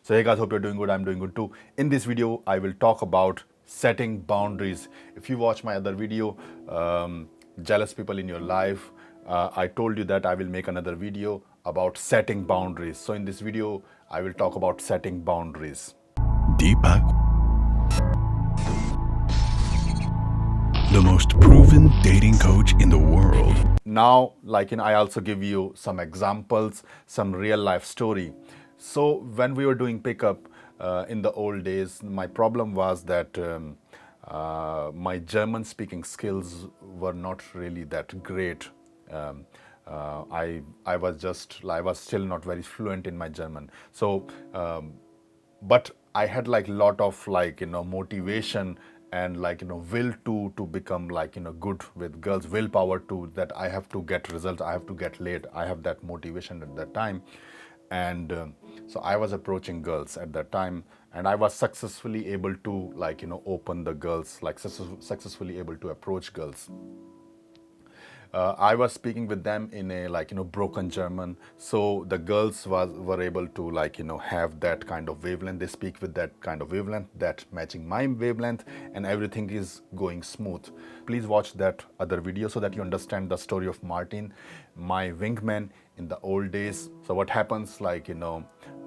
So hey guys, hope you're doing good. I'm doing good too. In this video, I will talk about setting boundaries. If you watch my other video, jealous people in your life, I told you that I will make another video about setting boundaries. So in this video, I will talk about setting boundaries. Deepak, the most proven dating coach in the world. Now, I also give you some examples, some real life story. So when we were doing pickup in the old days, my problem was that my German speaking skills were not really that great. I was still not very fluent in my German. So but I had lot of motivation and will to become good with girls, willpower to that I have to get results, I have to get laid. I have that motivation at that time. And so I was approaching girls at that time, and I was successfully able to open the girls, successfully able to approach girls. I was speaking with them in a broken German, so the girls were able to have that kind of wavelength. They speak with that kind of wavelength, that matching my wavelength, and everything is going smooth. Please watch that other video so that you understand the story of Martin, my wingman in the old days. So what happens,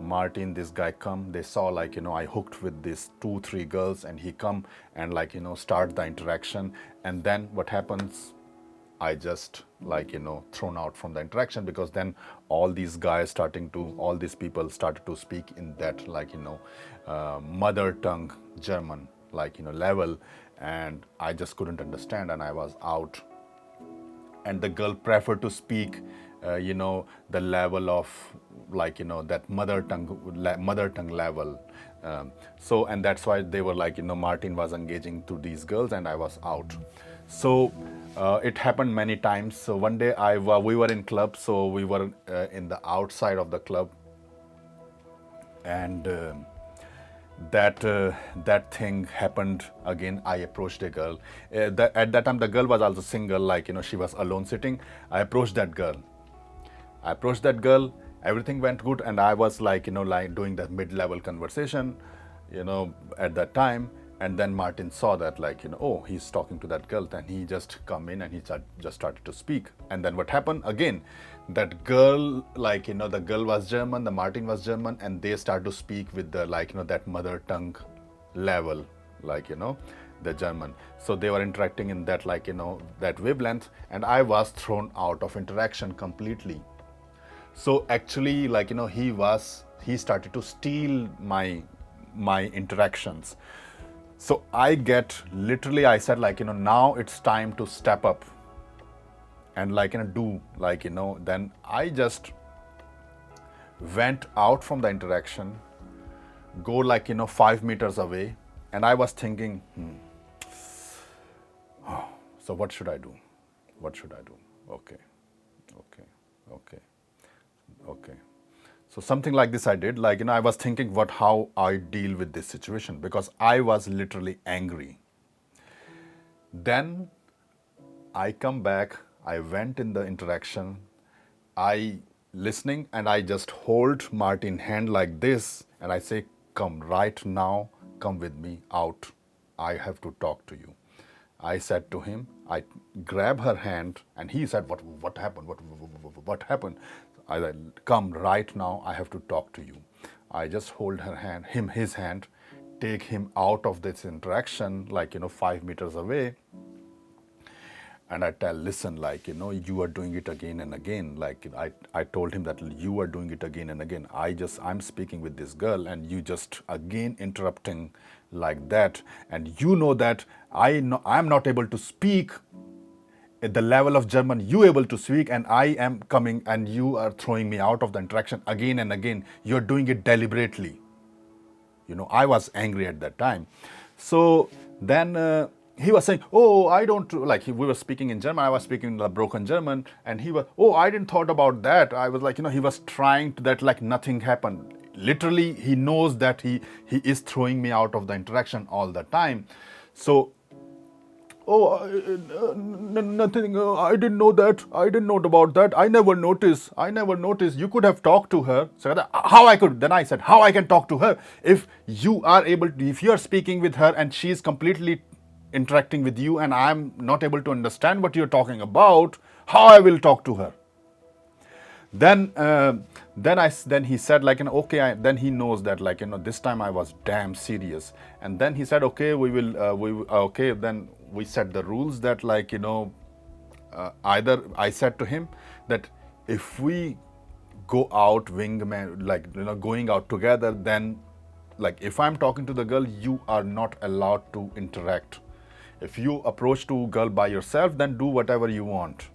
Martin, this guy come, they saw I hooked with these 2-3 girls, and he come and start the interaction. And then what happens, I just thrown out from the interaction, because then all these people started to speak in that mother tongue German level, and I just couldn't understand, and I was out. And the girl preferred to speak the level of that mother tongue level. So and that's why they were Martin was engaging to these girls, and I was out. So it happened many times. So one day we were in club, so we were in the outside of the club, and that thing happened again. I approached a girl. At that time, the girl was also single, she was alone sitting. I approached that girl. Everything went good, and I was doing that mid-level conversation, at that time. And then Martin saw that oh, he's talking to that girl. Then he just come in and he just started to speak. And then what happened again, that girl, the girl was German, the Martin was German, and they started to speak with the that mother tongue level, the German. So they were interacting in that that wavelength, and I was thrown out of interaction completely. So actually he started to steal my interactions. So I said now it's time to step up and then I just went out from the interaction, go 5 meters away, and I was thinking, so what should I do? Okay. So something like this I did, I was thinking how I deal with this situation, because I was literally angry. Then I come back, I went in the interaction, I listening, and I just hold Martin's hand like this, and I say, come right now, come with me out. I have to talk to you. I said to him, I grab her hand, and he said, what happened? What happened? I said, come right now, I have to talk to you. I just hold his hand, take him out of this interaction, 5 meters away. And I tell, listen, you are doing it again and again. I told him that you are doing it again and again. I'm speaking with this girl, and you just again interrupting like that. And you know that I'm not able to speak at the level of German you able to speak, and I am coming, and you are throwing me out of the interaction again and again. You're doing it deliberately. I was angry at that time. So then he was saying, oh, I don't, we were speaking in German, I was speaking the broken German, and he was, oh, I didn't thought about that. I was he was trying to that nothing happened. Literally, he knows that he is throwing me out of the interaction all the time. So oh, nothing. I didn't know that. I didn't know about that. I never noticed. I never noticed. You could have talked to her. So how I could? Then I said, how I can talk to her if you are able to, if you are speaking with her and she is completely interacting with you and I'm not able to understand what you're talking about, how I will talk to her? Then then he said like, okay, then he knows that like, this time I was damn serious. And then he said, okay, okay, then we set the rules that like, either I said to him that if we go out wingman, like, going out together, then like if I'm talking to the girl, you are not allowed to interact. If you approach to girl by yourself, then do whatever you want.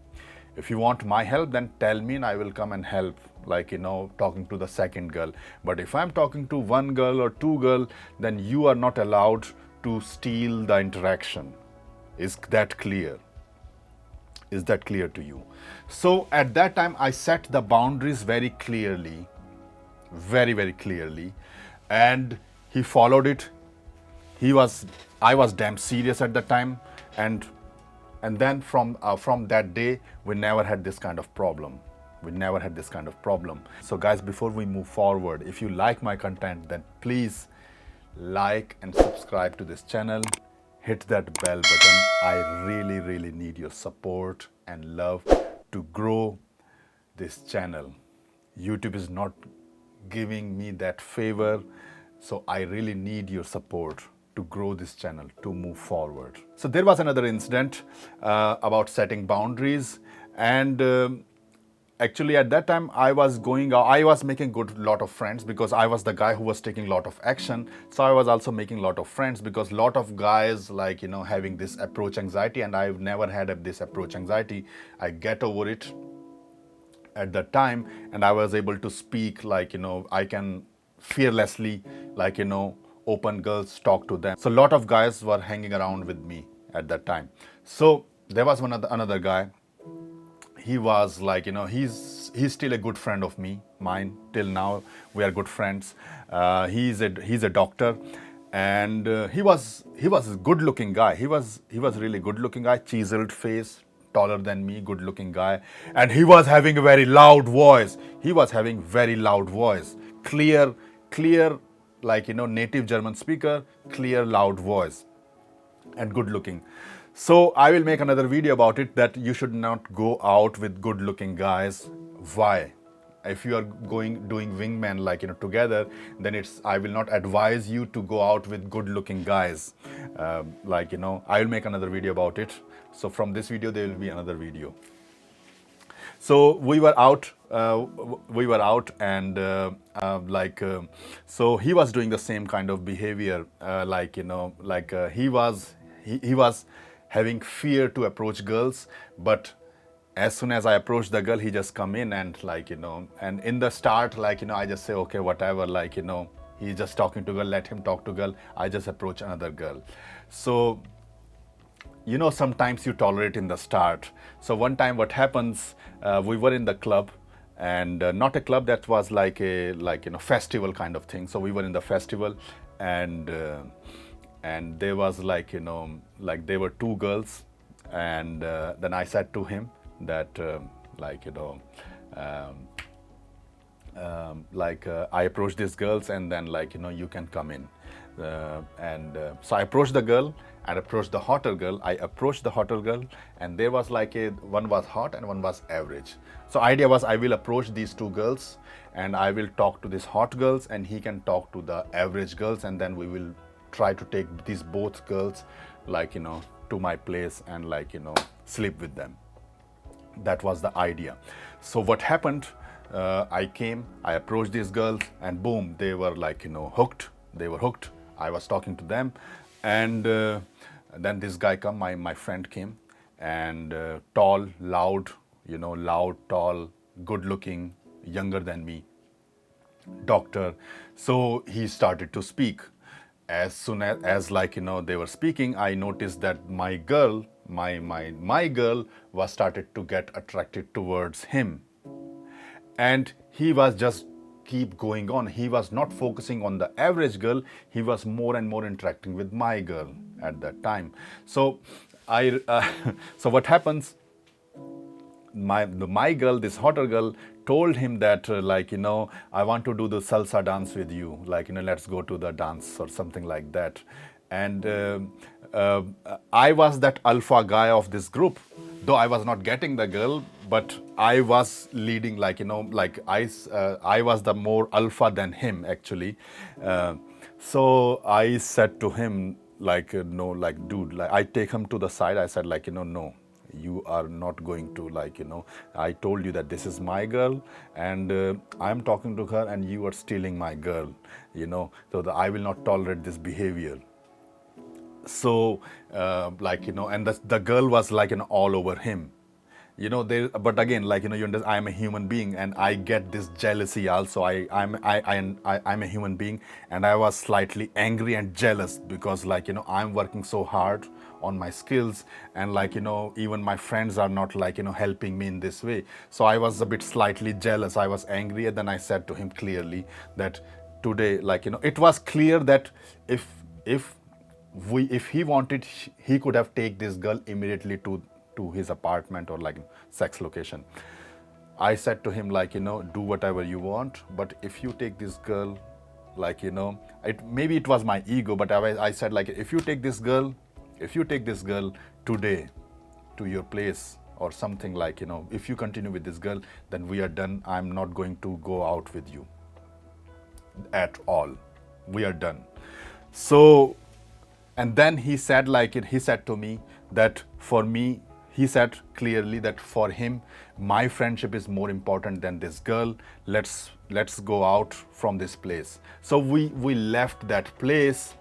If you want my help, then tell me and I will come and help, like, talking to the second girl. But if I'm talking to one girl or two girl, then you are not allowed to steal the interaction. Is that clear? Is that clear to you? So at that time, I set the boundaries very clearly, very, very clearly, and he followed it. I was damn serious at the time, and then from that day, we never had this kind of problem. We never had this kind of problem. So guys, before we move forward, if you like my content, then please like and subscribe to this channel. Hit that bell button. I really, really need your support and love to grow this channel. YouTube is not giving me that favor, so I really need your support to grow this channel, to move forward. So there was another incident about setting boundaries, and actually at that time I was going out, I was making good lot of friends because I was the guy who was taking lot of action. So I was also making lot of friends because lot of guys like, having this approach anxiety, and I've never had this approach anxiety. I get over it at that time, and I was able to speak like, I can fearlessly, like, open girls, talk to them. So a lot of guys were hanging around with me at that time. So there was another guy. He was like, he's still a good friend of mine till now. We are good friends. He's a doctor, and he was a good looking guy. He was really good looking guy, chiseled face, taller than me, good looking guy, and he was having a very loud voice. Clear, like, native German speaker, clear, loud voice, and good looking. So I will make another video about it, that you should not go out with good looking guys. Why? If you are doing wingman, like, together, then I will not advise you to go out with good looking guys. Like, I will make another video about it. So from this video there will be another video. So we were out, and so he was doing the same kind of behavior, like, he was having fear to approach girls, but as soon as I approach the girl, he just come in and like, and in the start, like, I just say, okay, whatever, like, he's just talking to girl, let him talk to girl. I just approach another girl. So, sometimes you tolerate in the start. So one time what happens, we were in the club, and not a club, that was like a festival kind of thing. So we were in the festival, and there was like, like there were two girls, and then I said to him that I approached these girls, and then like, you can come in. So I approached the girl and approached the hotter girl. I approached the hotter girl, and there was like one was hot and one was average. So idea was, I will approach these two girls and I will talk to these hot girls, and he can talk to the average girls, and then we will try to take these both girls, like, to my place and like, sleep with them. That was the idea. So what happened, I came, I approached these girls, and boom, they were like, hooked. They were hooked. I was talking to them, and then this guy come, my friend came, and tall, loud, tall, good looking, younger than me, doctor. So he started to speak. As soon as like, they were speaking, I noticed that my girl, my girl was started to get attracted towards him, and he was just keep going on. He was not focusing on the average girl. He was more and more interacting with my girl at that time. So I so what happens, my girl, this hotter girl, told him that I want to do the salsa dance with you, let's go to the dance or something like that. And uh, I was that alpha guy of this group, though I was not getting the girl, but I was leading, I was the more alpha than him actually. So I said to him, no, like, dude, like, I take him to the side. I said, no, you are not going to, I told you that this is my girl, and I'm talking to her, and you are stealing my girl, so I will not tolerate this behavior. So and the girl was all over him, there. But again, you understand, I'm a human being, and I get this jealousy also. I'm a human being, and I was slightly angry and jealous because I'm working so hard on my skills, and even my friends are not helping me in this way. So I was a bit slightly jealous, I was angry, and then I said to him clearly that today, it was clear that if if he wanted, he could have take this girl immediately to his apartment or sex location. I said to him, do whatever you want, but if you take this girl, it maybe it was my ego, but I said, if you take this girl, today to your place or something, if you continue with this girl, then we are done. I'm not going to go out with you at all. We are done. So, and then he said, he said to me that for me, he said clearly that for him, my friendship is more important than this girl. Let's go out from this place. So we left that place.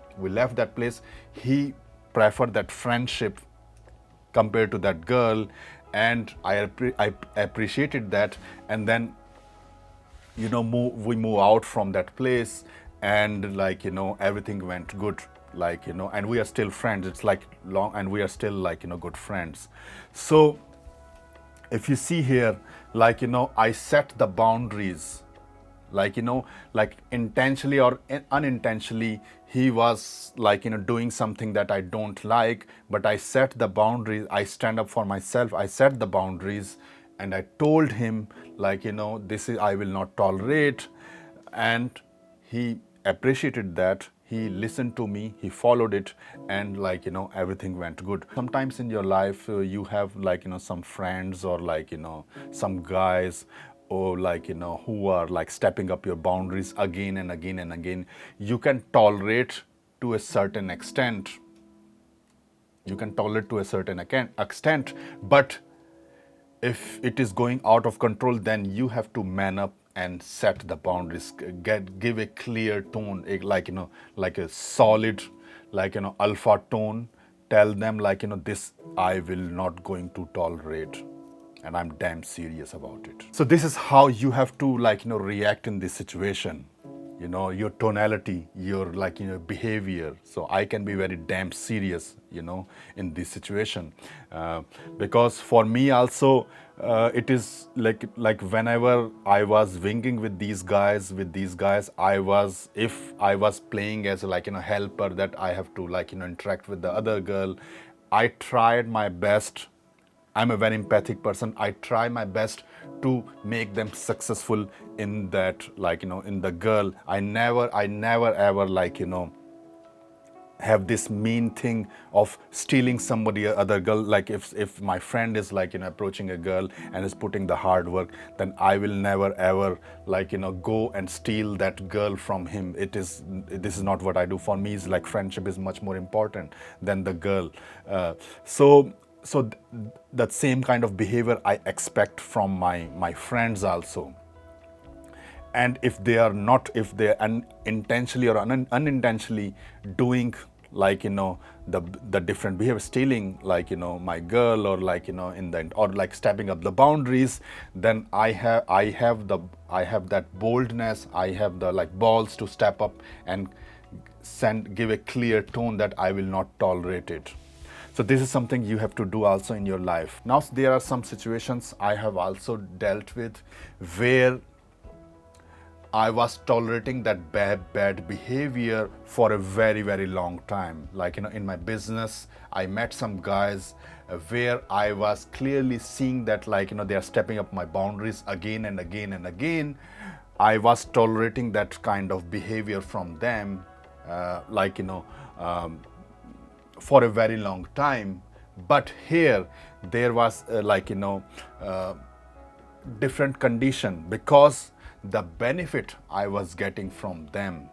He preferred that friendship compared to that girl, and I appreciated that. And then we move out from that place, and everything went good, and we are still friends. It's long, and we are still good friends. So if you see here, I set the boundaries, intentionally or unintentionally. He was doing something that I don't like, but I set the boundaries. I stand up for myself. I set the boundaries, and I told him, this is, I will not tolerate. And he appreciated that. He listened to me, he followed it, and everything went good. Sometimes in your life, you have some friends or some guys, or who are stepping up your boundaries again and again and again. You can tolerate to a certain extent. But if it is going out of control, then you have to man up and set the boundaries. Give a clear tone, like a solid, alpha tone. Tell them, this I will not going to tolerate, and I'm damn serious about it. So this is how you have to react in this situation. Your tonality, your behavior. So I can be very damn serious, in this situation, because for me also, it is whenever I was winging with these guys, if I was playing as helper, that I have to interact with the other girl. I tried my best. I'm a very empathic person. I try my best to make them successful in that, in the girl. I never ever, have this mean thing of stealing somebody other girl. If my friend is approaching a girl and is putting the hard work, then I will never ever go and steal that girl from him. This is not what I do. For me, it's friendship is much more important than the girl. So that same kind of behavior I expect from my friends also. And if they are intentionally or unintentionally doing the different behavior, stealing my girl, or or stepping up the boundaries, then I have that boldness, I have the balls to step up and give a clear tone that I will not tolerate it. So this is something you have to do also in your life. Now there are some situations I have also dealt with where I was tolerating that bad behavior for a very, very long time. Like, in my business, I met some guys where I was clearly seeing that, like, they are stepping up my boundaries again and again and again. I was tolerating that kind of behavior from them, like, for a very long time. But here, there was different condition, because the benefit I was getting from them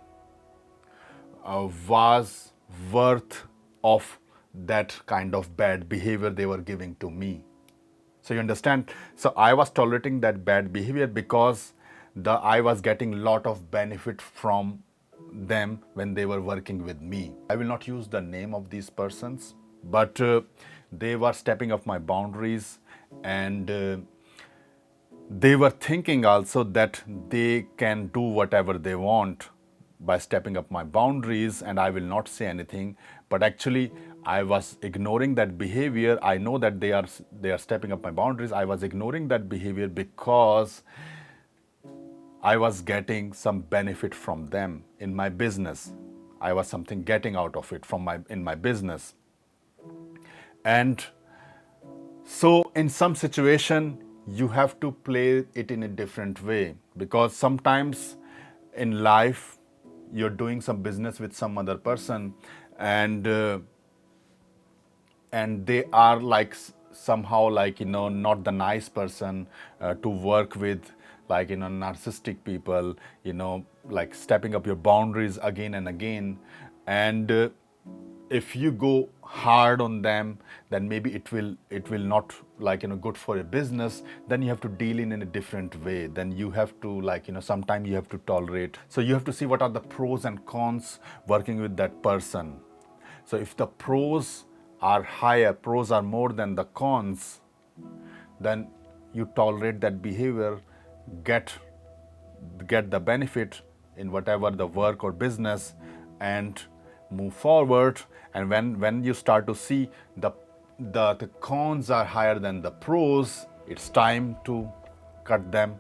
was worth of that kind of bad behavior they were giving to me. So you understand? So I was tolerating that bad behavior because I was getting lot of benefit from them when they were working with me. I will not use the name of these persons, but they were stepping up my boundaries, and they were thinking also that they can do whatever they want by stepping up my boundaries, and I will not say anything. But actually, I was ignoring that behavior. I know that they are stepping up my boundaries. I was ignoring that behavior because I was getting some benefit from them in my business. I was something getting out of it in my business. And so in some situation, you have to play it in a different way, because sometimes in life you're doing some business with some other person, and they are like somehow, like, not the nice person to work with, like, narcissistic people, like stepping up your boundaries again and again. And if you go hard on them, then maybe it will not, like, good for your business. Then you have to deal in a different way. Then you have to, like, sometimes you have to tolerate. So you have to see what are the pros and cons working with that person. So if the pros are higher, pros are more than the cons, then you tolerate that behavior, get the benefit in whatever the work or business, and move forward. And when you start to see the cons are higher than the pros, it's time to cut them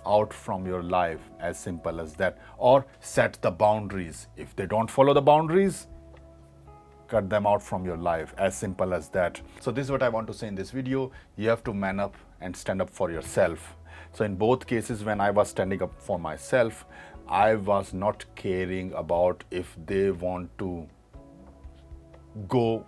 out from your life, as simple as that. Or set the boundaries. If they don't follow the boundaries, cut them out from your life, as simple as that. So this is what I want to say in this video. You have to man up and stand up for yourself. So in both cases, when I was standing up for myself, I was not caring about if they want to go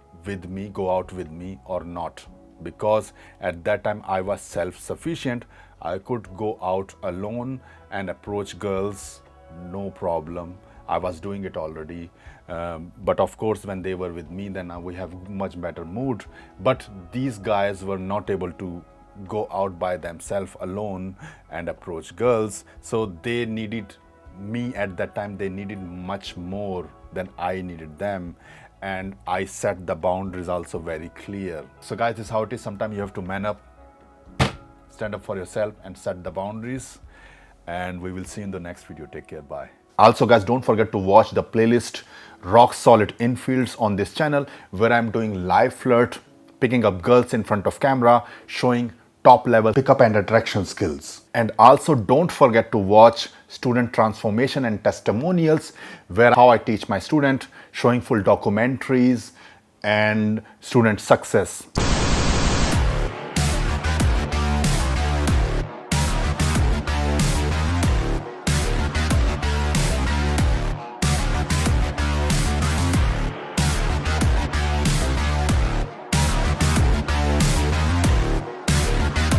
out with me or not, because at that time I was self-sufficient. I could go out alone and approach girls, no problem. I was doing it already. But of course, when they were with me, then we have much better mood. But these guys were not able to go out by themselves alone and approach girls. So they needed me at that time. They needed much more than I needed them. And I set the boundaries also very clear. So guys, this is how it is. Sometimes you have to man up, stand up for yourself, and set the boundaries. And we will see you in the next video. Take care. Bye. Also guys, don't forget to watch the playlist Rock Solid Infields on this channel, where I'm doing live flirt, picking up girls in front of camera, showing top level pickup and attraction skills. And also don't forget to watch student transformation and testimonials, where how I teach my student, showing full documentaries and student success.